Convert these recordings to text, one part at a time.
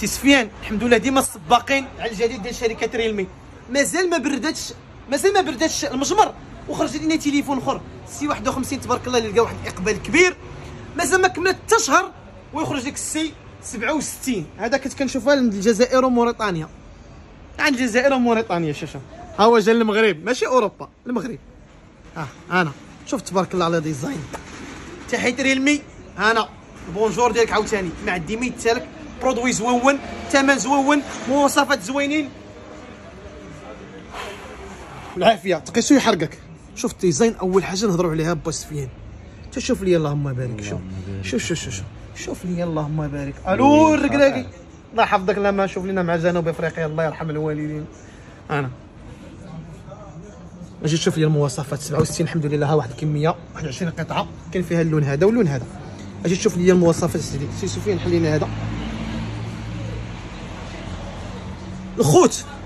سي سفيان الحمد لله ديما السباقين على الجديد ديال شركه ريلمي. مازال ما برداتش المجمر، وخرج لنا تليفون اخر سي 51 تبارك الله اللي لقى واحد الاقبال كبير. مازال ما كملت حتى شهر ويخرج لك السي 67. هذا كنت كنشوفها عند الجزائر وموريطانيا، عند الجزائر وموريطانيا. شوف ها هو جا للمغرب ماشي اوروبا، المغرب. انا شوف تبارك الله على ديزاين. تحية ريلمي. انا بونجور ديالك عاوتاني ما عندي ما يتسالك. برودوي زوون، ثمن زوون، مواصفات زوينين، العافيه تقيسو يحرقك. شوف الديزاين اول حاجه نهضروا عليها با سفيان. شوف لي اللهم بارك. شوف لي اللهم بارك. الو الركراكي الله يحفظك. لما شوف لنا مع جنوب افريقيا الله يرحم الوالدين. انا اجي تشوف لي المواصفات 67 الحمد لله. ها واحد الكميه 21 قطعه كاين فيها اللون هذا واللون هذا. اجي تشوف لي المواصفات سيدي سي سفيان. حلينا هذا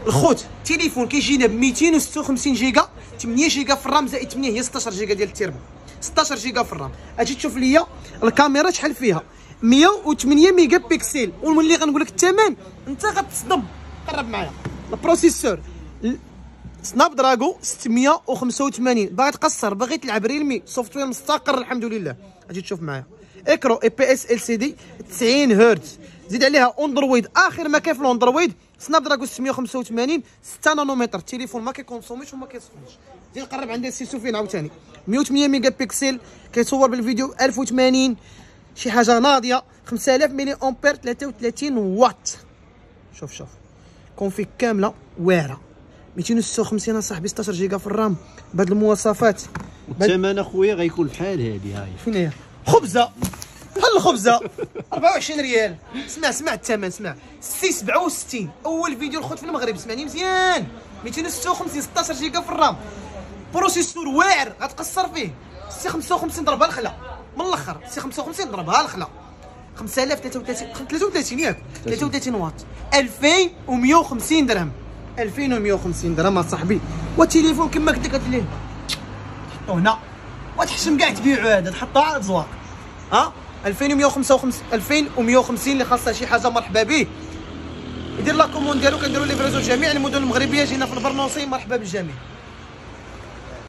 الخوت تليفون كيجينا ب 256 جيجا، 8 جيجا في الرام زائد 8 هي 16 جيجا ديال التيربو، 16 جيجا في الرام. اجي تشوف لي الكاميرا شحال فيها 108 ميجا بكسل. وملي غنقول لك الثمن انت غتصدم. قرب معايا. البروسيسور سناب دراجون 685. باغي تقصر باغي تلعب ريلمي سوفتوير مستقر الحمد لله. اجي تشوف معايا اكرو اي بي اس ال سي دي 90 هرتز. زيد عليها اندرويد اخر ما كاين في الاندرويد. سناب دراجون 685 6 نانومتر. التليفون ما كيكونسوميش وما كيسخنش. زيد قرب عندي السي سفيان عاوتاني 108 ميجا بكسل. كيصور بالفيديو 1080 شي حاجه ناضيه. 5000 ملي امبير 33 واط. شوف كونفيك كامله واعره. 256 اصاحبي 16 جيجا في الرام بهاد المواصفات. الثمن اخويا غيكون بحال هادي. هاي فين هي خبزه بحال الخبزه 24 ريال. اسمع الثمن. اسمع سي 67 اول فيديو الخوت في المغرب. سمعني مزيان. 256 16 جيجا في الرام. بروسيسور واعر غتقصر فيه. سي 55 ضربها الخلا من الاخر. سي 55 ضربها الخلا. 5033 ياك 33 واط 2150 درهم. 2150 درهم اصاحبي. والتليفون كما قلت لك ليه حطو هنا وتحشم كاع تبيعو. هذا تحطو على الزواق. 2150 اللي خاصها شي حاجه مرحبا به. يدير لا كوموند ديالو. كنديروا ليفريزون جميع المدن المغربيه. جينا في البرنوصي. مرحبا بالجميع.